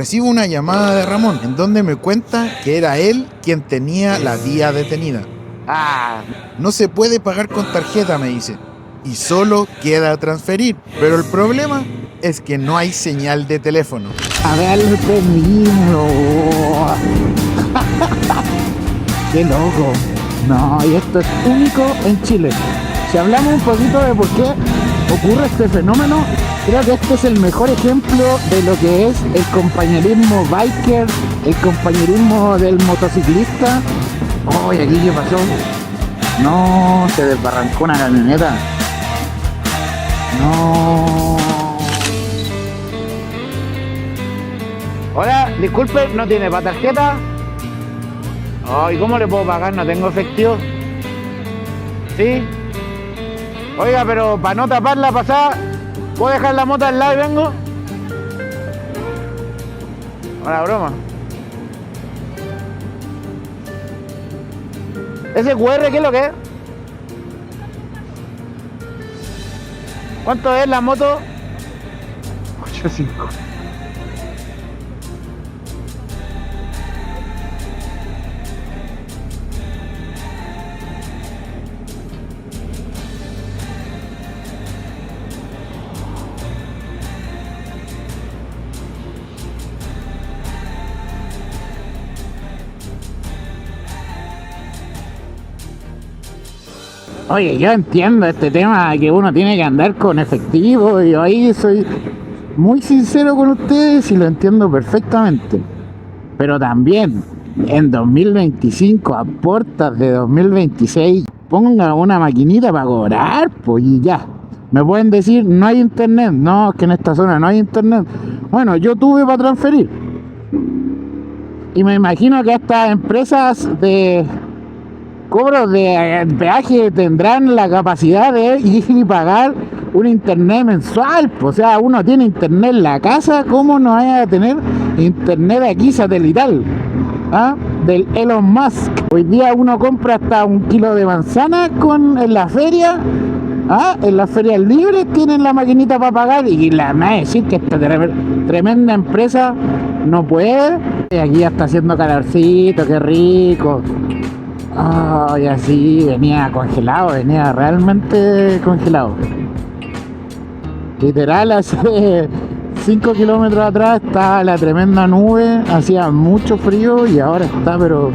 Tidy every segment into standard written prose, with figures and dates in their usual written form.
Recibo una llamada de Ramón en donde me cuenta que era él quien tenía la vía detenida. No se puede pagar con tarjeta, me dice, y solo queda transferir. Pero el problema es que no hay señal de teléfono. A verlo termino. Qué loco. No, y esto es único en Chile. Si hablamos un poquito de por qué ocurre este fenómeno, creo que este es el mejor ejemplo de lo que es el compañerismo biker, el compañerismo del motociclista. Oh, ¿y aquí qué pasó? No, se desbarrancó una camioneta. No. Hola, disculpe, ¿no tiene para tarjeta? Ay, ¿cómo le puedo pagar? No tengo efectivo. ¿Sí? Oiga, pero para no tapar la pasada, ¿puedo dejar la moto al lado y vengo? Una broma. ¿Ese QR qué es lo que es? ¿Cuánto es la moto? 8.5. Oye, yo entiendo este tema de que uno tiene que andar con efectivo, y yo ahí soy muy sincero con ustedes y lo entiendo perfectamente. Pero también en 2025, a puertas de 2026, pongan una maquinita para cobrar, pues, y ya. Me pueden decir, no hay internet. No, es que en esta zona no hay internet. Bueno, yo tuve para transferir. Y me imagino que estas empresas de cobros de peaje tendrán la capacidad de ir y pagar un internet mensual. O sea, uno tiene internet en la casa, ¿cómo no vaya a tener internet aquí satelital? ¿Ah? Del Elon Musk. Hoy día uno compra hasta 1 kilo de manzana en la feria. ¿Ah? En las ferias libres tienen la maquinita para pagar, y la me va a decir que esta tremenda empresa no puede. Y aquí ya está haciendo calorcito, qué rico. Oh, y así venía congelado, venía realmente congelado. Literal, hace 5 kilómetros atrás estaba la tremenda nube, hacía mucho frío y ahora está pero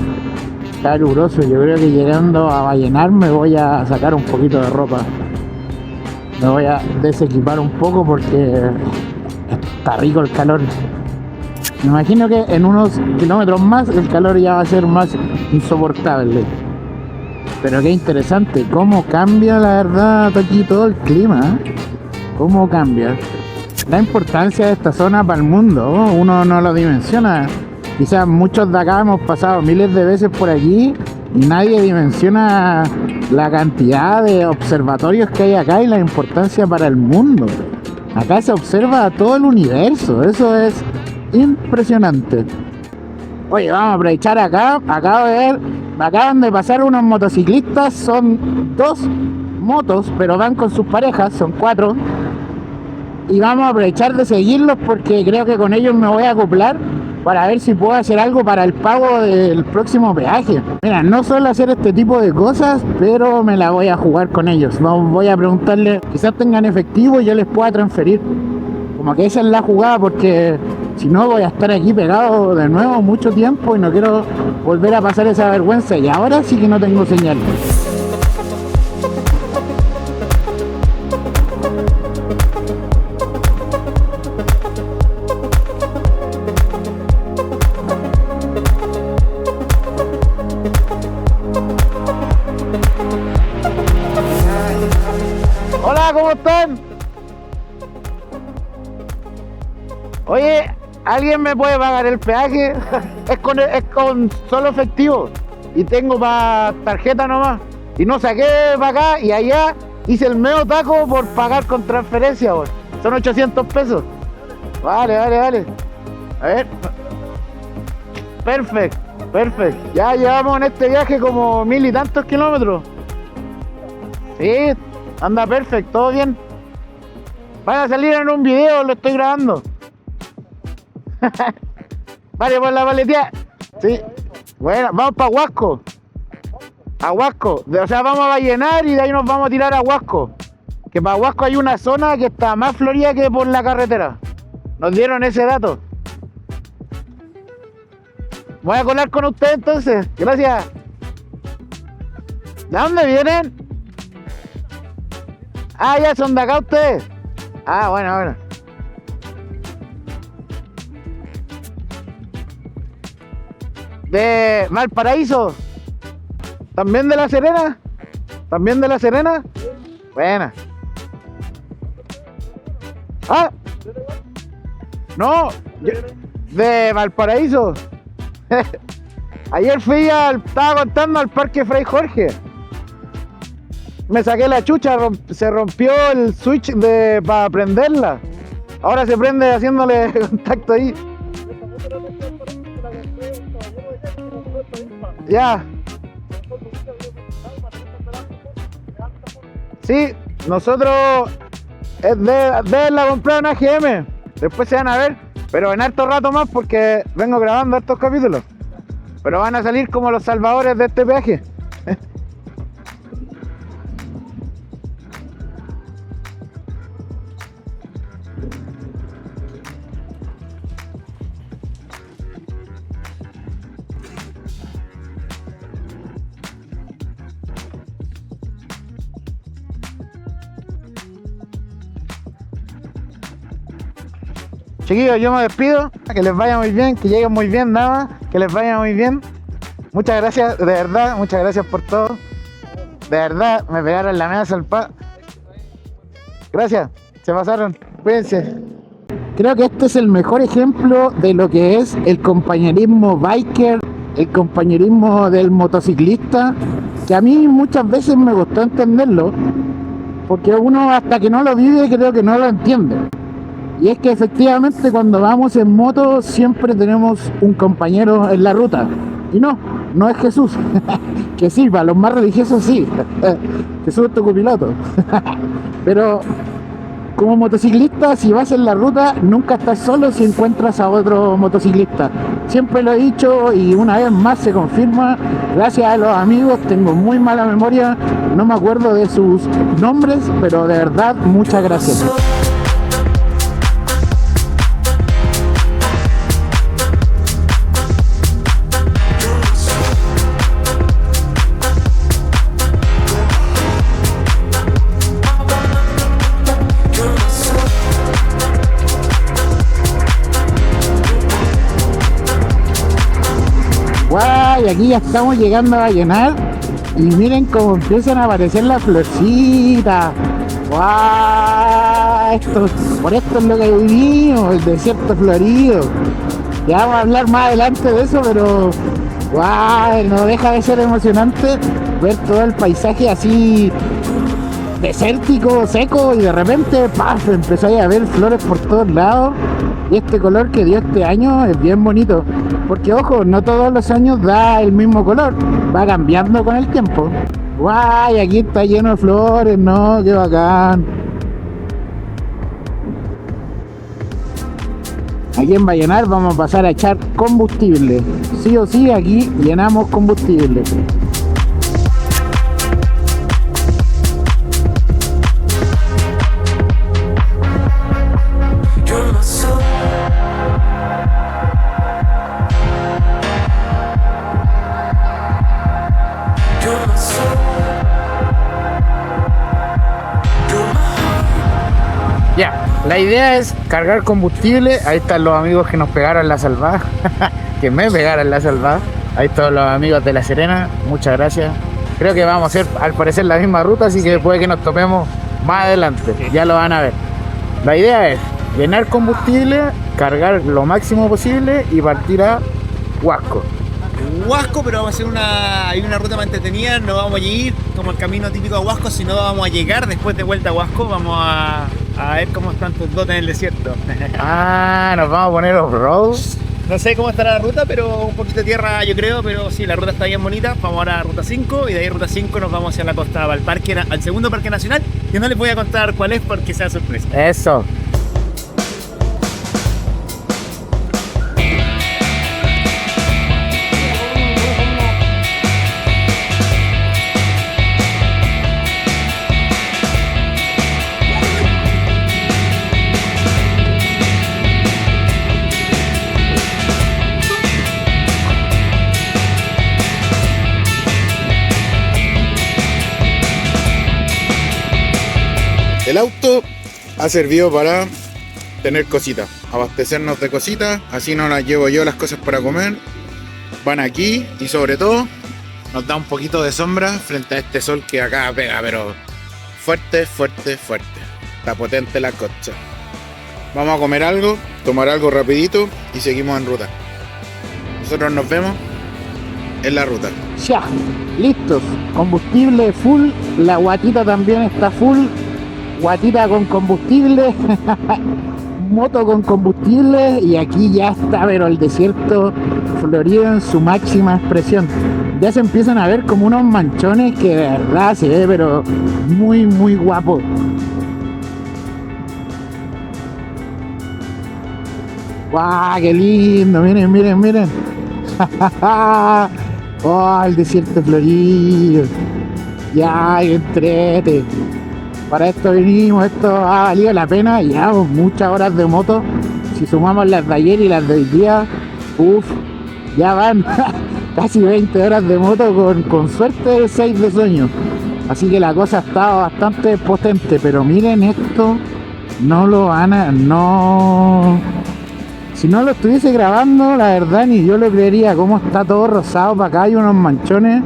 caluroso. Yo creo que llegando a Vallenar me voy a sacar un poquito de ropa. Me voy a desequipar un poco porque está rico el calor. Me imagino que en unos kilómetros más el calor ya va a ser más insoportable. Pero qué interesante, cómo cambia la verdad aquí todo el clima, ¿eh? Cómo cambia. La importancia de esta zona para el mundo, uno no lo dimensiona. Quizás muchos de acá hemos pasado miles de veces por aquí y nadie dimensiona la cantidad de observatorios que hay acá y la importancia para el mundo. Acá se observa todo el universo, eso es impresionante. Oye, vamos a aprovechar acá. Acabo de ver, acaban de pasar unos motociclistas. Son 2 motos, pero van con sus parejas, son 4. Y vamos a aprovechar de seguirlos porque creo que con ellos me voy a acoplar para ver si puedo hacer algo para el pago del próximo peaje. Mira, no suelo hacer este tipo de cosas, pero me la voy a jugar con ellos. Voy a preguntarle, quizás tengan efectivo y yo les pueda transferir. Como que esa es la jugada, porque si no voy a estar aquí pegado de nuevo mucho tiempo y no quiero volver a pasar esa vergüenza. Y ahora sí que no tengo señal. Hola, ¿cómo están? Oye, ¿alguien me puede pagar el peaje? Es con solo efectivo y tengo para tarjeta nomás. Y no saqué para acá y allá hice el medio taco por pagar con transferencia, vos. Son 800 pesos. Vale. A ver. Perfecto. Ya llevamos en este viaje como 1000 y tantos kilómetros. Sí, anda perfecto, todo bien. Van a salir en un video, lo estoy grabando. Vale, por la paletía. Sí. Bueno, vamos para Huasco. A Huasco. O sea, vamos a Vallenar y de ahí nos vamos a tirar a Huasco. Que para Huasco hay una zona que está más florida que por la carretera. Nos dieron ese dato. Voy a colar con usted entonces. Gracias. ¿De dónde vienen? Ah, ya son de acá ustedes. Ah, bueno. De Valparaíso. ¿También de La Serena? ¿También de La Serena? Buena. Ah. No. De Valparaíso. Ayer estaba contando al Parque Fray Jorge. Me saqué la chucha, se rompió el switch para prenderla. Ahora se prende haciéndole contacto ahí. Ya. Sí, nosotros de la comprar una AGM. Después se van a ver, pero en harto rato más porque vengo grabando estos capítulos. Pero van a salir como los salvadores de este peaje. Chiquillos, yo me despido, que les vaya muy bien, que lleguen muy bien, nada más, que les vaya muy bien. Muchas gracias, de verdad, muchas gracias por todo. De verdad, me pegaron la mesa al Gracias, se pasaron, cuídense. Creo que este es el mejor ejemplo de lo que es el compañerismo biker, el compañerismo del motociclista, que a mí muchas veces me costó entenderlo, porque uno hasta que no lo vive creo que no lo entiende. Y es que efectivamente cuando vamos en moto siempre tenemos un compañero en la ruta. Y no es Jesús. Que sí, para los más religiosos sí. Jesús es tu copiloto. Pero como motociclista, si vas en la ruta, nunca estás solo si encuentras a otro motociclista. Siempre lo he dicho y una vez más se confirma. Gracias a los amigos, tengo muy mala memoria. No me acuerdo de sus nombres, pero de verdad, muchas gracias. Y aquí ya estamos llegando a Vallenar y miren cómo empiezan a aparecer las florcitas. ¡Guau! Por esto es lo que vivimos, el desierto florido. Ya vamos a hablar más adelante de eso, pero ¡guau! No deja de ser emocionante ver todo el paisaje así desértico, seco, y de repente ¡paf! Empezó a ver flores por todos lados. Y este color que dio este año es bien bonito. Porque ojo, no todos los años da el mismo color. Va cambiando con el tiempo. ¡Guay! Aquí está lleno de flores, ¿no? ¡Qué bacán! Aquí en Vallenar vamos a pasar a echar combustible. Sí o sí, aquí llenamos combustible. Ya, la idea es cargar combustible. Ahí están los amigos que nos pegaron la salvada. Que me pegaron la salvada. Ahí están los amigos de La Serena. Muchas gracias. Creo que vamos a hacer al parecer la misma ruta, así que puede que nos topemos más adelante. Ya lo van a ver. La idea es llenar combustible, cargar lo máximo posible y partir a Huasco. Huasco, pero vamos a hacer hay una ruta más entretenida. No vamos a ir como el camino típico de Huasco, sino vamos a llegar después de vuelta a Huasco. Vamos a ver cómo están tus dotes en el desierto. Nos vamos a poner off-road. No sé cómo estará la ruta, pero un poquito de tierra yo creo, pero sí, la ruta está bien bonita. Vamos ahora a Ruta 5 y de ahí Ruta 5 nos vamos hacia la costa, al segundo parque nacional, que no les voy a contar cuál es porque sea sorpresa. Eso. El auto ha servido para tener cositas, abastecernos de cositas, así no las llevo yo las cosas para comer. Van aquí y sobre todo nos da un poquito de sombra frente a este sol que acá pega, pero fuerte, fuerte, fuerte. Está potente la cocha. Vamos a comer algo, tomar algo rapidito y seguimos en ruta. Nosotros nos vemos en la ruta. Ya, listos. Combustible full, la guatita también está full. Guatita con combustible, moto con combustible y aquí ya está, pero el desierto florido en su máxima expresión. Ya se empiezan a ver como unos manchones que de verdad se ve, pero muy, muy guapo. ¡Guau! ¡Qué lindo! Miren, miren, miren. ¡Oh, el desierto florido! Ya, ¡qué entrete! Para esto vinimos, esto ha valido la pena. Llevamos muchas horas de moto. Si sumamos las de ayer y las de hoy día, ya van casi 20 horas de moto con suerte 6 de sueño. Así que la cosa ha estado bastante potente. Pero miren esto, no lo van a... no... Si no lo estuviese grabando, la verdad ni yo lo creería. Cómo está todo rosado para acá, hay unos manchones.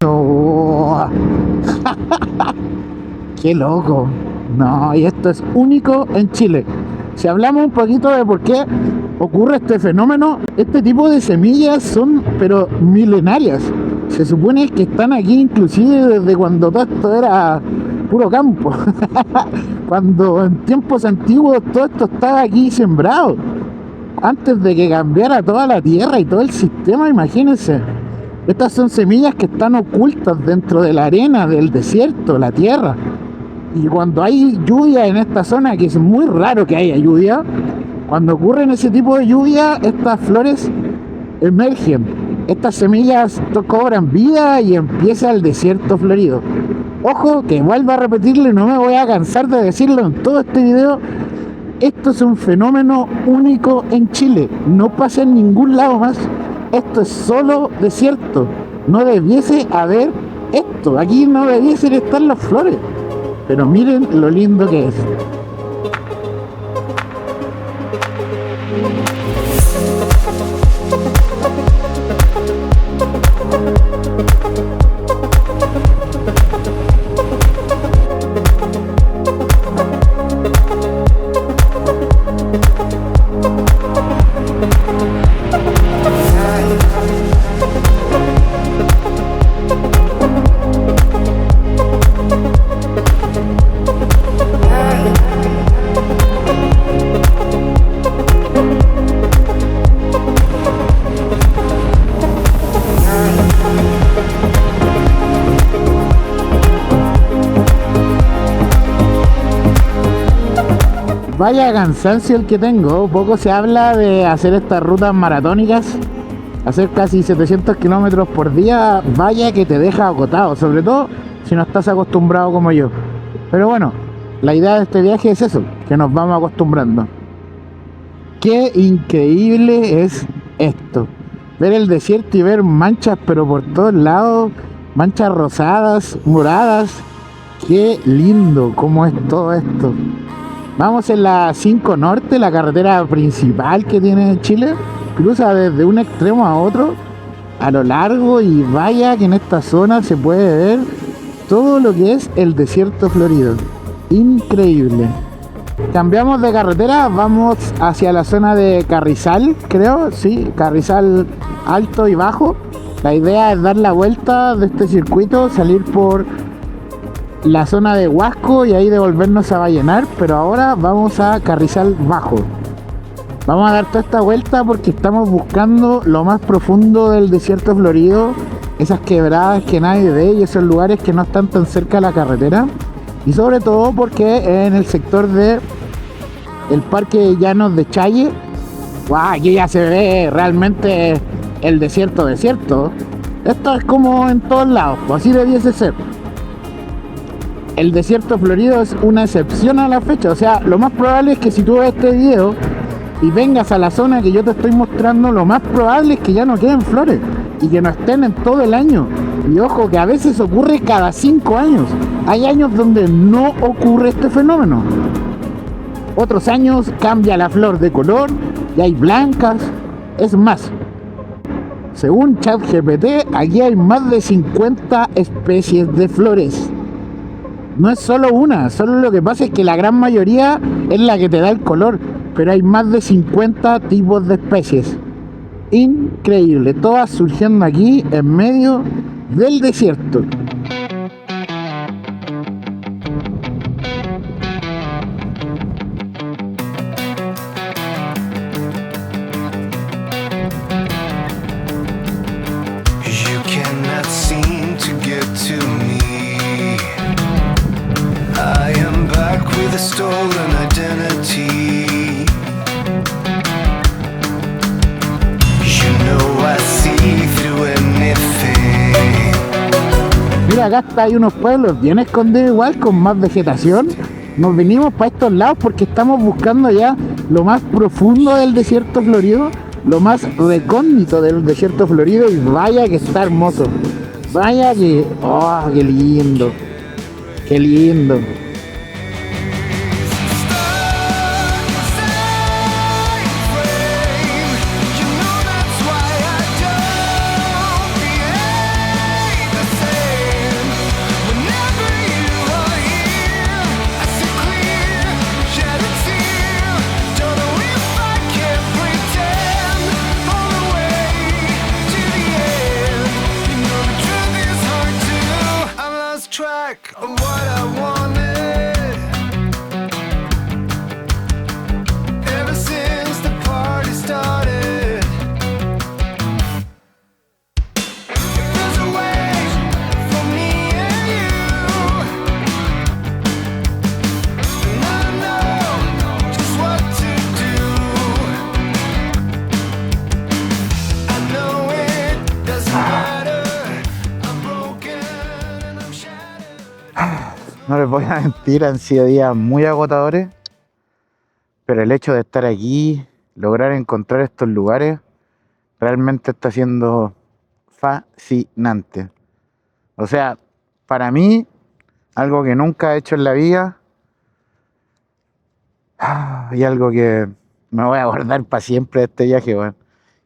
Oh. ¡Qué loco! No, y esto es único en Chile. Si hablamos un poquito de por qué ocurre este fenómeno, este tipo de semillas son, pero milenarias. Se supone que están aquí inclusive desde cuando todo esto era puro campo. Cuando en tiempos antiguos todo esto estaba aquí sembrado. Antes de que cambiara toda la tierra y todo el sistema, imagínense. Estas son semillas que están ocultas dentro de la arena del desierto, la tierra. Y cuando hay lluvia en esta zona, que es muy raro que haya lluvia, cuando ocurren ese tipo de lluvia, estas flores emergen. Estas semillas cobran vida y empieza el desierto florido. Ojo, que vuelvo a repetirle, no me voy a cansar de decirlo en todo este video. Esto es un fenómeno único en Chile. No pasa en ningún lado más. Esto es solo desierto. No debiese haber esto. Aquí no debiesen estar las flores. Pero miren lo lindo que es. Vaya cansancio el que tengo. Poco se habla de hacer estas rutas maratónicas, hacer casi 700 kilómetros por día. Vaya que te deja agotado, sobre todo si no estás acostumbrado como yo. Pero bueno, la idea de este viaje es eso, que nos vamos acostumbrando. Qué increíble es esto, ver el desierto y ver manchas pero por todos lados, manchas rosadas, moradas. Qué lindo cómo es todo esto. Vamos en la 5 Norte, la carretera principal que tiene Chile. Cruza desde un extremo a otro a lo largo y vaya que en esta zona se puede ver todo lo que es el desierto florido. Increíble. Cambiamos de carretera, vamos hacia la zona de Carrizal, creo, sí, Carrizal alto y bajo. La idea es dar la vuelta de este circuito, salir por la zona de Huasco y ahí devolvernos a Vallenar, pero ahora vamos a Carrizal Bajo. Vamos a dar toda esta vuelta porque estamos buscando lo más profundo del desierto florido, esas quebradas que nadie ve y esos lugares que no están tan cerca de la carretera, y sobre todo porque en el sector de el Parque Llanos de Challe, aquí ya se ve realmente el desierto. Esto es como en todos lados, pues así debiese ser. El desierto florido es una excepción a la fecha. O sea, lo más probable es que si tú ves este video y vengas a la zona que yo te estoy mostrando, lo más probable es que ya no queden flores. y que no estén en todo el año. Y ojo que a veces ocurre cada 5 años. Hay años donde no ocurre este fenómeno. Otros años cambia la flor de color y hay blancas. Es más, según ChatGPT, aquí hay más de 50 especies de flores. No es solo una, solo lo que pasa es que la gran mayoría es la que te da el color, pero hay más de 50 tipos de especies. Increíble, todas surgiendo aquí en medio del desierto. You cannot seem to get to me. I am back with a stolen identity. You know I see through anything. Mira, acá está, hay unos pueblos bien escondidos igual, con más vegetación. Nos venimos para estos lados porque estamos buscando ya lo más profundo del desierto florido, lo más recóndito del desierto florido, y vaya que está hermoso. Vaya que... ¡oh, qué lindo! ¡Qué lindo! Track of what I wanted. Ever since the party started. If there's a way for me and you, then I know just what to do. I know it doesn't matter. I'm broken and I'm shattered. No les voy a mentir, han sido días muy agotadores, pero el hecho de estar aquí, lograr encontrar estos lugares, realmente está siendo fascinante. O sea, para mí, algo que nunca he hecho en la vida, y algo que me voy a guardar para siempre de este viaje, weón.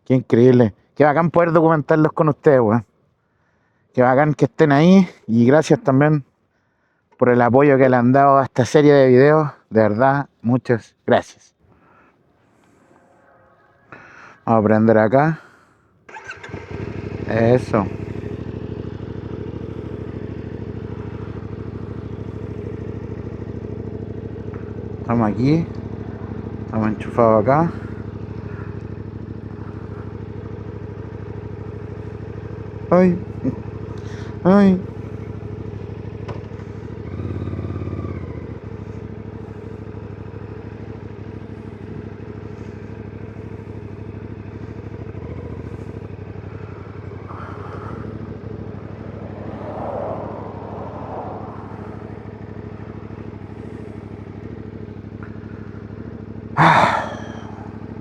Qué increíble. Qué bacán poder documentarlos con ustedes, weón. Qué bacán que estén ahí, y gracias también por el apoyo que le han dado a esta serie de videos. De verdad, muchas gracias. Vamos a prender acá. Eso. Estamos aquí. Estamos enchufados acá. Ay. Ay.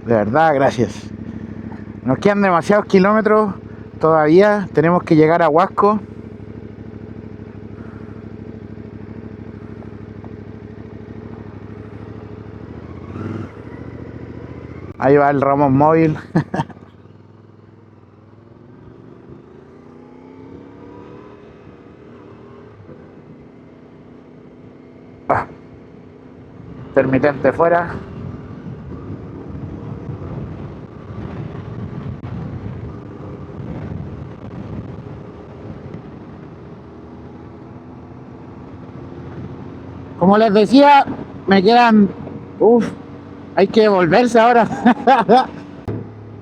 De verdad, gracias. Nos quedan demasiados kilómetros todavía. Tenemos que llegar a Huasco. Ahí va el Ramón móvil. Intermitente fuera. Como les decía, me quedan... hay que devolverse ahora.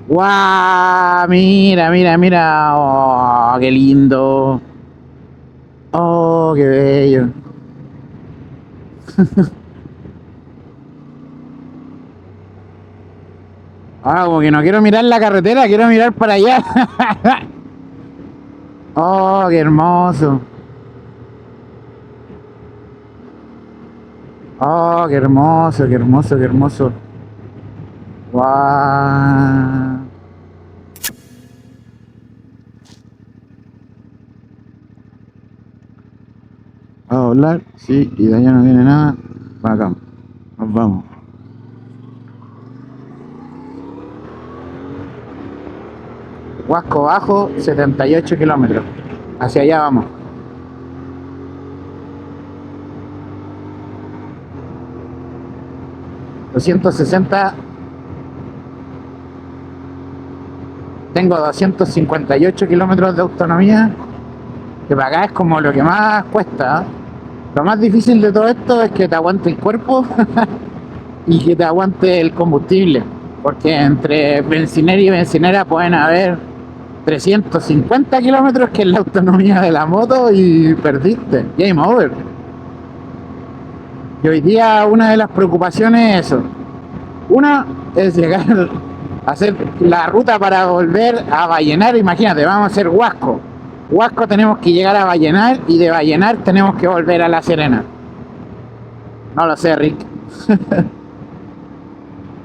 ¡Guau! Mira, mira, mira. ¡Oh, qué lindo! ¡Oh, qué bello! Como que no quiero mirar la carretera, quiero mirar para allá. ¡Oh, qué hermoso! ¡Oh, qué hermoso, qué hermoso, qué hermoso! ¡Guau! doblar, sí, y de allá no viene nada, acá, nos vamos. Huasco Bajo, 78 kilómetros. Hacia allá vamos. ...260... Tengo 258 kilómetros de autonomía... que para acá es como lo que más cuesta, ¿eh? Lo más difícil de todo esto es que te aguante el cuerpo... y que te aguante el combustible... porque entre bencinera y bencinera pueden haber 350 kilómetros, que es la autonomía de la moto, y perdiste, game over. Y hoy día una de las preocupaciones es eso. Una es llegar a hacer la ruta para volver a Vallenar. Imagínate, vamos a hacer Huasco. Huasco tenemos que llegar a Vallenar, y de Vallenar tenemos que volver a La Serena. No lo sé, Rick.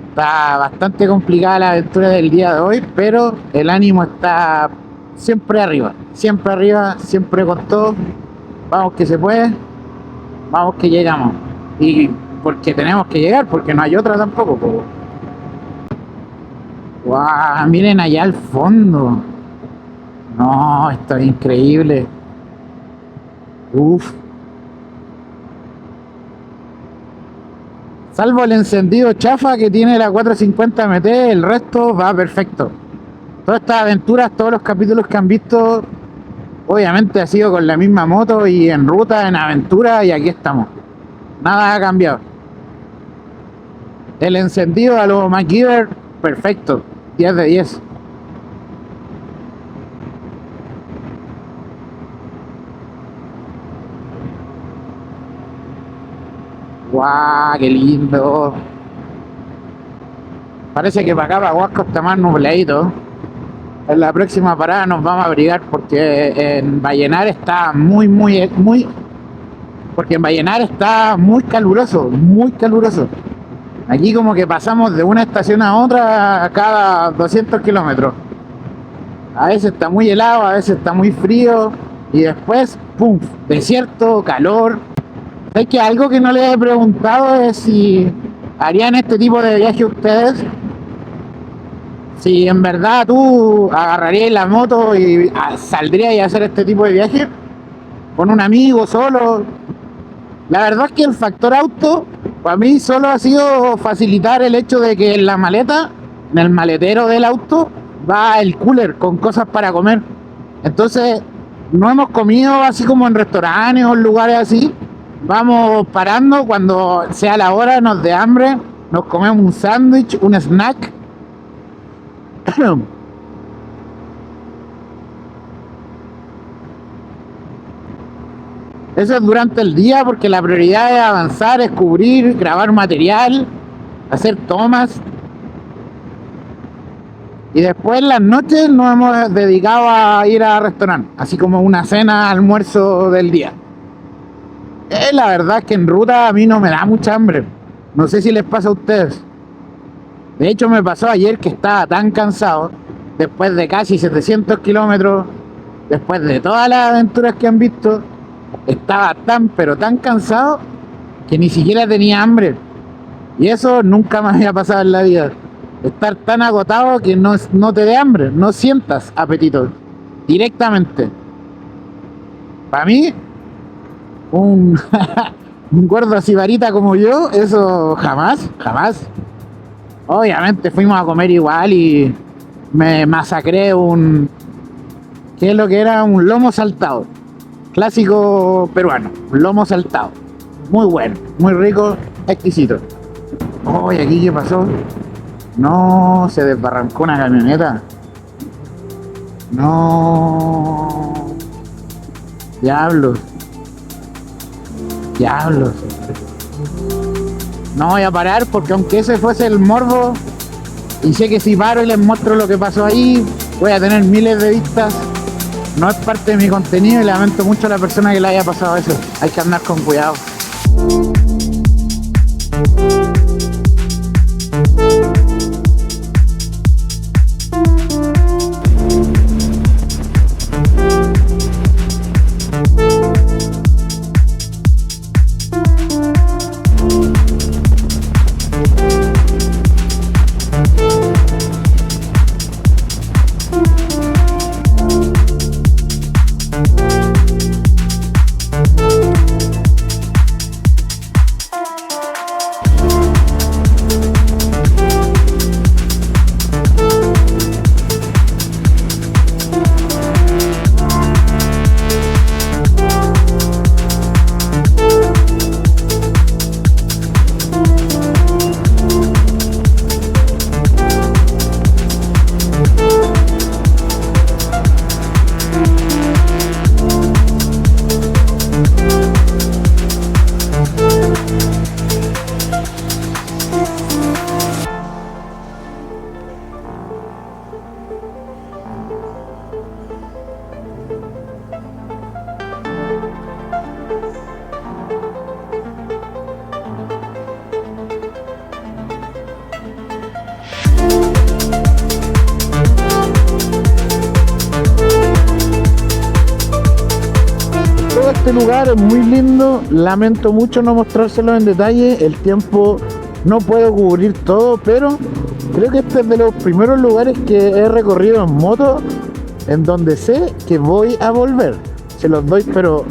Está bastante complicada la aventura del día de hoy, pero el ánimo está siempre arriba, siempre con todo. Vamos que se puede, vamos que llegamos. Y porque tenemos que llegar, porque no hay otra tampoco. ¡Guau! Miren allá al fondo. No, esto es increíble. Uf. Salvo el encendido chafa que tiene la 450 MT, el resto va perfecto. Todas estas aventuras, todos los capítulos que han visto, obviamente ha sido con la misma moto y en ruta, en aventura, y aquí estamos. Nada ha cambiado. El encendido a los MacGyver, perfecto, 10 de 10. ¡Guau! ¡Qué lindo! Parece que para acá, para Huasco, está más nubladito. En la próxima parada nos vamos a abrigar, porque en Vallenar está porque en Vallenar está muy caluroso, muy caluroso. Aquí como que pasamos de una estación a otra cada 200 kilómetros. A veces está muy helado, a veces está muy frío, y después, ¡pum! Desierto, calor. ¿Sabes que algo que no les he preguntado es si harían este tipo de viaje ustedes? Si en verdad tú agarrarías la moto y saldrías a hacer este tipo de viaje con un amigo, solo. La verdad es que el factor auto para mí solo ha sido facilitar el hecho de que en la maleta, en el maletero del auto, va el cooler con cosas para comer. Entonces no hemos comido así como en restaurantes o en lugares así. Vamos parando cuando sea la hora, nos dé hambre, nos comemos un sándwich, un snack. Eso es durante el día, porque la prioridad es avanzar, es cubrir, grabar material, hacer tomas. Y después en las noches nos hemos dedicado a ir a restaurantes, así como una cena, almuerzo del día. La verdad es que en ruta a mí no me da mucha hambre. No sé si les pasa a ustedes. De hecho me pasó ayer que estaba tan cansado, después de casi 700 kilómetros, después de todas las aventuras que han visto, estaba tan pero tan cansado que ni siquiera tenía hambre. Y eso nunca me había pasado en la vida. Estar tan agotado que no te dé hambre, no sientas apetito directamente. Para mí, un gordo sibarita como yo, eso jamás. Obviamente fuimos a comer igual y me masacré ¿qué es lo que era? Un lomo saltado, clásico peruano, un lomo saltado, muy bueno, muy rico, exquisito. Oye, ¿aquí qué pasó? No, se desbarrancó una camioneta. No, diablos. No voy a parar, porque aunque ese fuese el morbo, y sé que si paro y les muestro lo que pasó ahí, voy a tener miles de vistas. No es parte de mi contenido y lamento mucho a la persona que le haya pasado eso. Hay que andar con cuidado. este lugar es muy lindo, lamento mucho no mostrárselo en detalle, el tiempo no puedo cubrir todo, pero creo que este es de los primeros lugares que he recorrido en moto en donde sé que voy a volver. Se los doy pero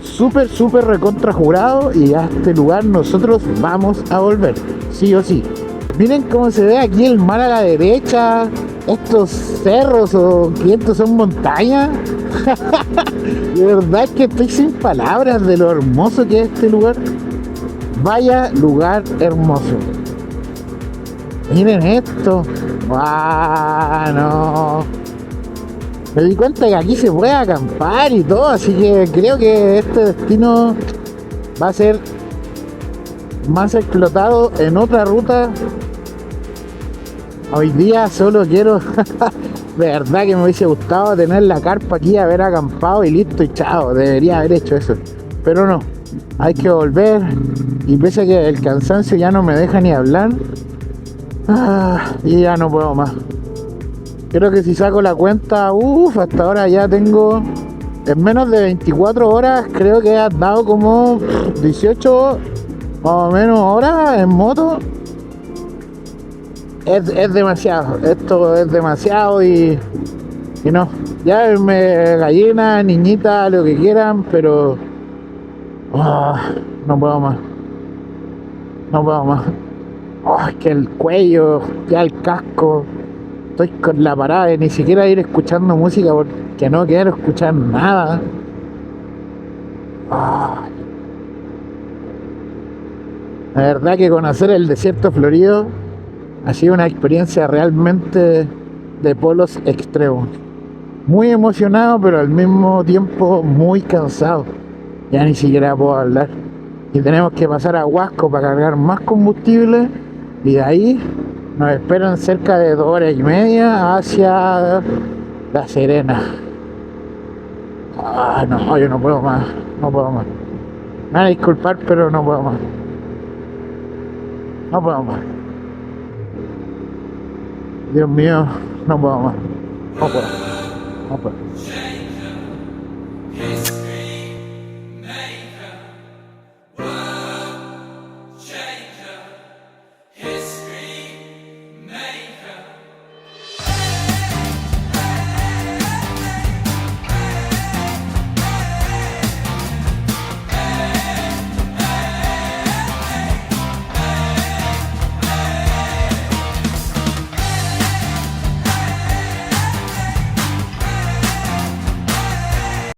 súper recontra jurado, y a este lugar nosotros vamos a volver, sí o sí. Miren cómo se ve aquí el mar a la derecha, estos cerros o que estos son montañas. De verdad que estoy sin palabras de lo hermoso que es este lugar. Vaya lugar hermoso. Miren esto. ¡Guau! No. Me di cuenta que aquí se puede acampar y todo, así que creo que este destino va a ser más explotado en otra ruta. Hoy día solo quiero... De verdad que me hubiese gustado tener la carpa aquí, haber acampado y listo y chao. Debería haber hecho eso. Pero no, hay que volver. Y pese a que el cansancio ya no me deja ni hablar, y ya no puedo más. Creo que si saco la cuenta, hasta ahora ya tengo... En menos de 24 horas creo que he andado como 18 más o menos horas en moto. Es demasiado, esto es demasiado y no, ya me gallina, niñita, lo que quieran, pero no puedo más, no puedo más. Es que el cuello, ya el casco, estoy con la parada de ni siquiera ir escuchando música porque no quiero escuchar nada. La verdad que conocer el desierto florido ha sido una experiencia realmente de polos extremos. Muy emocionado, pero al mismo tiempo muy cansado. Ya ni siquiera puedo hablar. Y tenemos que pasar a Huasco para cargar más combustible. Y de ahí nos esperan cerca de 2 horas y media hacia La Serena. No, yo no puedo más. No puedo más. Me van a disculpar, pero no puedo más. No puedo más. Dios mío, no puedo más. No puedo.